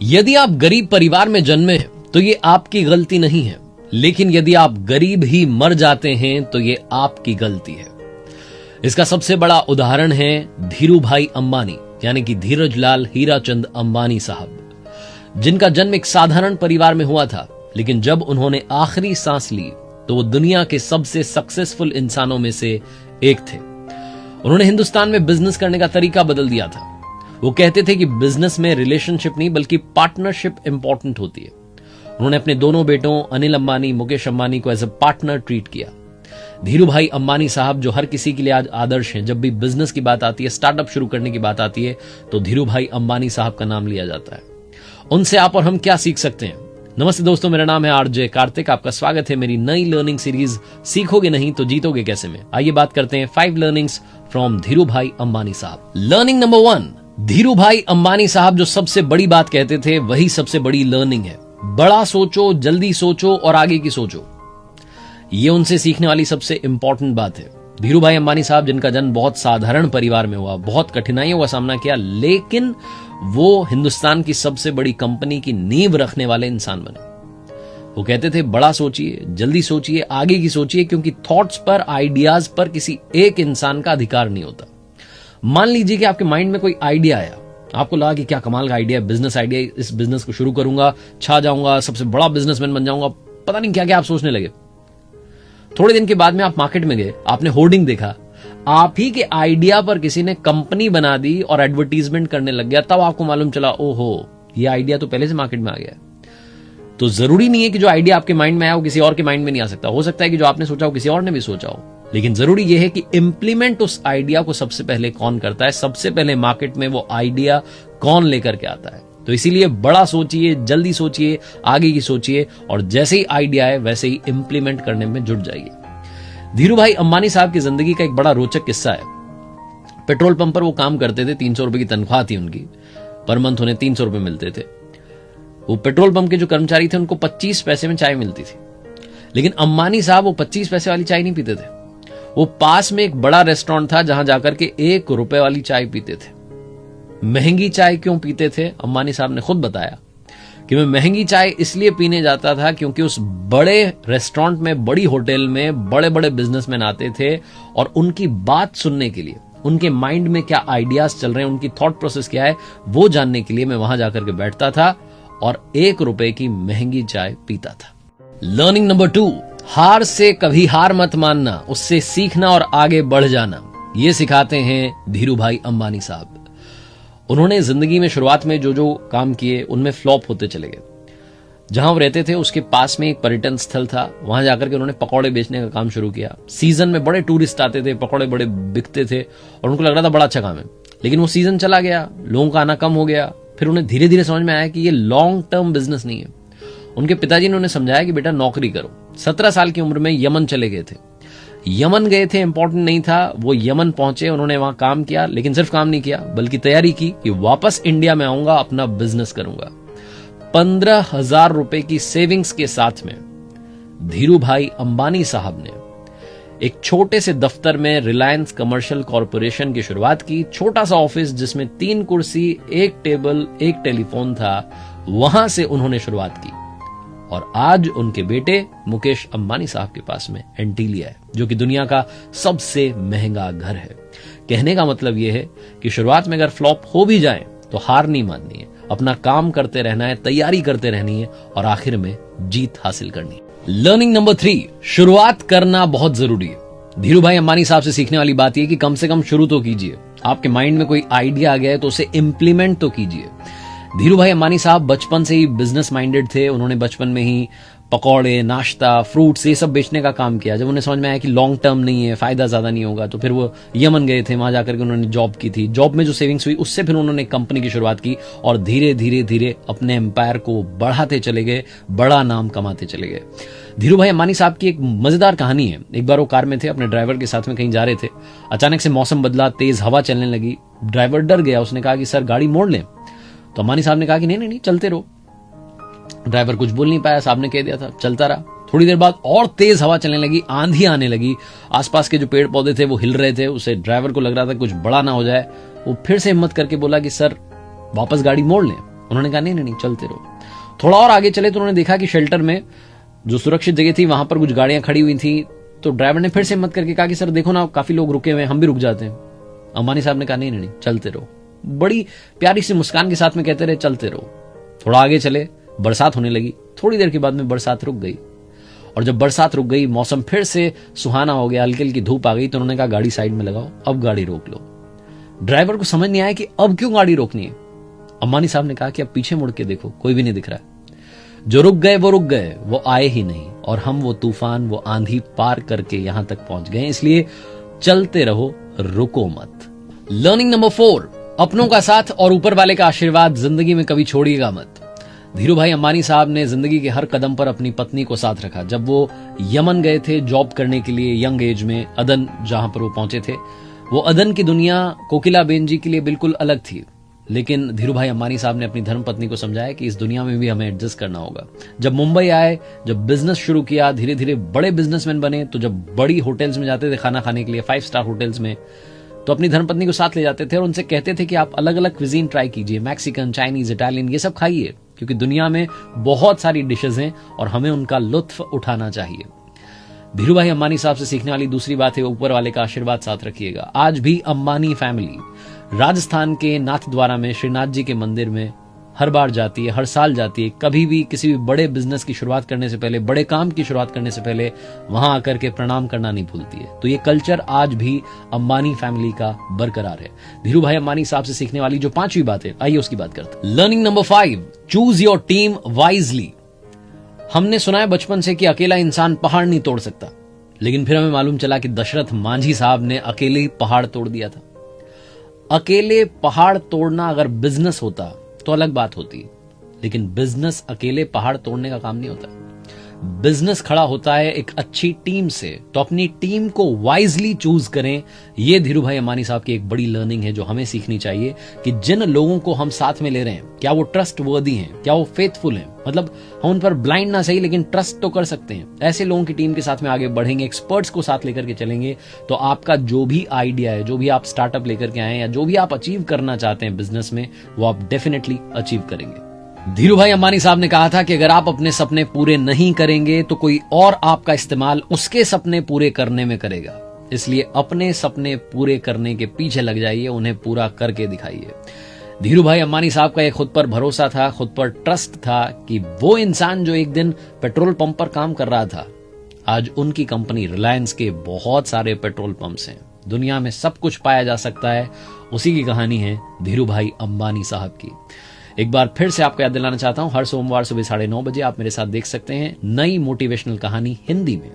यदि आप गरीब परिवार में जन्मे हैं तो ये आपकी गलती नहीं है, लेकिन यदि आप गरीब ही मर जाते हैं तो ये आपकी गलती है। इसका सबसे बड़ा उदाहरण है धीरू भाई अंबानी यानी कि धीरज लाल हीराचंद अंबानी साहब, जिनका जन्म एक साधारण परिवार में हुआ था, लेकिन जब उन्होंने आखिरी सांस ली तो वो दुनिया के सबसे सक्सेसफुल इंसानों में से एक थे। उन्होंने हिंदुस्तान में बिजनेस करने का तरीका बदल दिया था। वो कहते थे कि बिजनेस में रिलेशनशिप नहीं बल्कि पार्टनरशिप इंपॉर्टेंट होती है। उन्होंने अपने दोनों बेटों अनिल अंबानी, मुकेश अंबानी को एज ए पार्टनर ट्रीट किया। धीरू भाई अंबानी साहब जो हर किसी के लिए आज आदर्श हैं, जब भी बिजनेस की बात आती है, स्टार्टअप शुरू करने की बात आती है तो धीरू भाई अंबानी साहब का नाम लिया जाता है। उनसे आप और हम क्या सीख सकते हैं? नमस्ते दोस्तों, मेरा नाम है आरजे कार्तिक। आपका स्वागत है मेरी नई लर्निंग सीरीज सीखोगे नहीं तो जीतोगे कैसे में। आइए बात करते हैं 5 लर्निंग्स फ्रॉम धीरू भाई अंबानी साहब। लर्निंग नंबर 1, धीरू भाई अंबानी साहब जो सबसे बड़ी बात कहते थे वही सबसे बड़ी लर्निंग है। बड़ा सोचो, जल्दी सोचो और आगे की सोचो। ये उनसे सीखने वाली सबसे इंपॉर्टेंट बात है। धीरू भाई अंबानी साहब जिनका जन्म बहुत साधारण परिवार में हुआ, बहुत कठिनाइयों का सामना किया, लेकिन वो हिंदुस्तान की सबसे बड़ी कंपनी की नींव रखने वाले इंसान बने। वो कहते थे बड़ा सोचिए, जल्दी सोचिए, आगे की सोचिए, क्योंकि थॉट्स पर, आइडियाज पर किसी एक इंसान का अधिकार नहीं होता। मान लीजिए कि आपके माइंड में कोई आइडिया आया, आपको लगा कि क्या कमाल का आइडिया है, बिजनेस आइडिया, इस बिजनेस को शुरू करूंगा, छा जाऊंगा, सबसे बड़ा बिजनेसमैन बन जाऊंगा, पता नहीं क्या क्या आप सोचने लगे। थोड़े दिन के बाद में आप मार्केट में गए, आपने होर्डिंग देखा, आप ही के आइडिया पर किसी ने कंपनी बना दी और एडवर्टीजमेंट करने लग गया। तब आपको मालूम चला, ओहो, ये आइडिया तो पहले से मार्केट में आ गया। तो जरूरी नहीं है कि जो आइडिया आपके माइंड में आया वो किसी और के माइंड में नहीं आ सकता। हो सकता है कि जो आपने सोचा हो किसी और ने भी सोचा हो, लेकिन जरूरी यह है कि इंप्लीमेंट उस आइडिया को सबसे पहले कौन करता है, सबसे पहले मार्केट में वो आइडिया कौन लेकर के आता है। तो इसीलिए बड़ा सोचिए, जल्दी सोचिए, आगे की सोचिए और जैसे ही आइडिया है वैसे ही इंप्लीमेंट करने में जुट जाइए। धीरू भाई अंबानी साहब की जिंदगी का एक बड़ा रोचक किस्सा है। पेट्रोल पंप पर वो काम करते थे, 300 रुपए की तनख्वाह थी उनकी, पर मंथ उन्हें 300 रुपए मिलते थे। वो पेट्रोल पंप के जो कर्मचारी थे उनको 25 पैसे में चाय मिलती थी, लेकिन अंबानी साहब वो 25 पैसे वाली चाय नहीं पीते थे। वो पास में एक बड़ा रेस्टोरेंट था जहां जाकर के 1 रुपए वाली चाय पीते थे। महंगी चाय क्यों पीते थे? अंबानी साहब ने खुद बताया कि मैं महंगी चाय इसलिए पीने जाता था क्योंकि उस बड़े रेस्टोरेंट में, बड़ी होटल में बड़े बड़े बिजनेसमैन आते थे और उनकी बात सुनने के लिए, उनके माइंड में क्या आइडियाज चल रहे हैं, उनकी थॉट प्रोसेस क्या है, वो जानने के लिए मैं वहां जाकर के बैठता था और 1 रुपए की महंगी चाय पीता था। लर्निंग नंबर 2, हार से कभी हार मत मानना, उससे सीखना और आगे बढ़ जाना। ये सिखाते हैं धीरू भाई अंबानी साहब। उन्होंने जिंदगी में शुरुआत में जो जो काम किए उनमें फ्लॉप होते चले गए। जहां वो रहते थे उसके पास में एक पर्यटन स्थल था, वहां जाकर के उन्होंने पकौड़े बेचने का काम शुरू किया। सीजन में बड़े टूरिस्ट आते थे, पकौड़े बड़े बिकते थे और उनको लग रहा था बड़ा अच्छा काम है, लेकिन वो सीजन चला गया, लोगों का आना कम हो गया। फिर उन्हें धीरे धीरे समझ में आया कि ये लॉन्ग टर्म बिजनेस नहीं है। उनके पिताजी ने उन्हें समझाया कि बेटा नौकरी करो। 17 साल की उम्र में यमन चले गए थे। यमन गए थे, इंपॉर्टेंट नहीं था, वो यमन पहुंचे, उन्होंने वहां काम किया, लेकिन सिर्फ काम नहीं किया बल्कि तैयारी की कि वापस इंडिया में आऊंगा, अपना बिजनेस करूंगा। 15,000 रुपए की सेविंग्स के साथ में धीरू भाई अंबानी साहब ने एक छोटे से दफ्तर में रिलायंस कमर्शियल कॉरपोरेशन की शुरुआत की। छोटा सा ऑफिस जिसमें 3 कुर्सी, 1 टेबल, 1 टेलीफोन था, वहां से उन्होंने शुरुआत की और आज उनके बेटे मुकेश अंबानी साहब के पास में एंटीलिया है, जो कि दुनिया का सबसे महंगा घर है। कहने का मतलब यह है कि शुरुआत में अगर फ्लॉप हो भी जाए तो हार नहीं माननी है, अपना काम करते रहना है, तैयारी करते रहनी है और आखिर में जीत हासिल करनी है। लर्निंग नंबर 3, शुरुआत करना बहुत जरूरी है। धीरू भाई अंबानी साहब से सीखने वाली बात यह कि कम से कम शुरू तो कीजिए। आपके माइंड में कोई आइडिया आ गया है तो उसे इंप्लीमेंट तो कीजिए। धीरू भाई अंबानी साहब बचपन से ही बिजनेस माइंडेड थे। उन्होंने बचपन में ही पकौड़े, नाश्ता, फ्रूट्स, ये सब बेचने का काम किया। जब उन्हें समझ में आया कि लॉन्ग टर्म नहीं है, फायदा ज्यादा नहीं होगा, तो फिर वो यमन गए थे, वहां जाकर के उन्होंने जॉब की थी। जॉब में जो सेविंग्स हुई उससे फिर उन्होंने कंपनी की शुरुआत की और धीरे धीरे धीरे अपने एम्पायर को बढ़ाते चले गए, बड़ा नाम कमाते चले गए। धीरू भाई अंबानी साहब की एक मजेदार कहानी है। एक बार वो कार में थे, अपने ड्राइवर के साथ में कहीं जा रहे थे। अचानक से मौसम बदला, तेज हवा चलने लगी। ड्राइवर डर गया, उसने कहा कि सर गाड़ी मोड़ लें। तो अंबानी साहब ने कहा कि नहीं नहीं नहीं, चलते रहो। ड्राइवर कुछ बोल नहीं पाया, साहब ने कह दिया था, चलता रहा। थोड़ी देर बाद और तेज हवा चलने लगी, आंधी आने लगी, आसपास के जो पेड़ पौधे थे वो हिल रहे थे। उसे ड्राइवर को लग रहा था कुछ बड़ा ना हो जाए। वो फिर से हिम्मत करके बोला कि सर वापस गाड़ी मोड़ लें। उन्होंने कहा नहीं नहीं नहीं, चलते रहो। थोड़ा और आगे चले तो उन्होंने देखा कि शेल्टर में जो सुरक्षित जगह थी वहां पर कुछ गाड़ियां खड़ी हुई थी। तो ड्राइवर ने फिर से हिम्मत करके कहा कि सर देखो ना, काफी लोग रुके हुए हैं, हम भी रुक जाते हैं। अंबानी साहब ने कहा नहीं नहीं नहीं, चलते रहो। बड़ी प्यारी सी मुस्कान के साथ में कहते रहे चलते रहो। थोड़ा आगे चले, बरसात होने लगी। थोड़ी देर के बाद में बरसात रुक गई, और जब बरसात रुक गई, मौसम फिर से सुहाना हो गया, हल्की हल्की धूप आ गई। तो उन्होंने कहा गाड़ी साइड में लगाओ, अब गाड़ी रोक लो। ड्राइवर को समझ नहीं आया कि अब क्यों गाड़ी रोकनी है। अंबानी साहब ने कहा कि अब पीछे मुड़ के देखो, कोई भी नहीं दिख रहा है। जो रुक गए वो रुक गए, वो आए ही नहीं, और हम वो तूफान, वो आंधी पार करके यहां तक पहुंच गए। इसलिए चलते रहो, रुको मत। लर्निंग नंबर 4, अपनों का साथ और ऊपर वाले का आशीर्वाद जिंदगी में कभी छोड़िएगा मत। धीरू भाई अंबानी साहब ने जिंदगी के हर कदम पर अपनी पत्नी को साथ रखा। जब वो यमन गए थे जॉब करने के लिए यंग एज में, अदन जहां पर वो पहुंचे थे, वो अदन की दुनिया कोकिलाबेन जी के लिए बिल्कुल अलग थी। लेकिन धीरू भाई अंबानी साहब ने अपनी धर्मपत्नी को समझाया कि इस दुनिया में भी हमें एडजस्ट करना होगा। जब मुंबई आए, जब बिजनेस शुरू किया, धीरे धीरे बड़े बिजनेसमैन बने, तो जब बड़ी होटल्स में जाते थे खाना खाने के लिए, 5 स्टार होटल्स में, तो अपनी धर्मपत्नी को साथ ले जाते थे और उनसे कहते थे कि आप अलग अलग क्विजीन ट्राई कीजिए, मैक्सिकन, चाइनीज, इटालियन, ये सब खाइए, क्योंकि दुनिया में बहुत सारी डिशेज हैं और हमें उनका लुत्फ उठाना चाहिए। धीरू भाई अंबानी साहब से सीखने वाली दूसरी बात है, ऊपर वाले का आशीर्वाद साथ रखिएगा। आज भी अंबानी फैमिली राजस्थान के नाथद्वारा में श्रीनाथ जी के मंदिर में हर बार जाती है, हर साल जाती है। कभी भी किसी भी बड़े बिजनेस की शुरुआत करने से पहले, बड़े काम की शुरुआत करने से पहले वहां आकर के प्रणाम करना नहीं भूलती है। तो ये कल्चर आज भी अंबानी फैमिली का बरकरार है। धीरू भाई अंबानी साहब से सीखने वाली जो 5वीं बात है, आइए उसकी बात करते हैं। Learning number 5, choose your team wisely. हमने सुना है बचपन से कि अकेला इंसान पहाड़ नहीं तोड़ सकता, लेकिन फिर हमें मालूम चला कि दशरथ मांझी साहब ने अकेले ही पहाड़ तोड़ दिया था। अकेले पहाड़ तोड़ना अगर बिजनेस होता तो अलग बात होती, लेकिन बिजनेस अकेले पहाड़ तोड़ने का काम नहीं होता। बिजनेस खड़ा होता है एक अच्छी टीम से। तो अपनी टीम को वाइजली चूज करें। यह धीरू भाई अंबानी साहब की एक बड़ी लर्निंग है जो हमें सीखनी चाहिए कि जिन लोगों को हम साथ में ले रहे हैं, क्या वो ट्रस्ट वर्दी हैं, क्या वो फेथफुल हैं। मतलब हम उन पर ब्लाइंड ना सही, लेकिन ट्रस्ट तो कर सकते हैं। ऐसे लोगों की टीम के साथ में आगे बढ़ेंगे, एक्सपर्ट्स को साथ लेकर के चलेंगे, तो आपका जो भी आइडिया है, जो भी आप स्टार्टअप लेकर के आए हैं, या जो भी आप अचीव करना चाहते हैं बिजनेस में, वो आप डेफिनेटली अचीव करेंगे। धीरू भाई अंबानी साहब ने कहा था कि अगर आप अपने सपने पूरे नहीं करेंगे तो कोई और आपका इस्तेमाल उसके सपने पूरे करने में करेगा। इसलिए अपने सपने पूरे करने के पीछे लग जाइए, उन्हें पूरा करके दिखाइए। धीरू भाई अंबानी साहब का एक खुद पर भरोसा था, खुद पर ट्रस्ट था कि वो इंसान जो एक दिन पेट्रोल पंप पर काम कर रहा था, आज उनकी कंपनी रिलायंस के बहुत सारे पेट्रोल पंप्स हैं। दुनिया में सब कुछ पाया जा सकता है, उसी की कहानी है धीरू भाई अंबानी साहब की। एक बार फिर से आपको याद दिलाना चाहता हूं, हर सोमवार सुबह 9:30 बजे आप मेरे साथ देख सकते हैं नई मोटिवेशनल कहानी हिंदी में।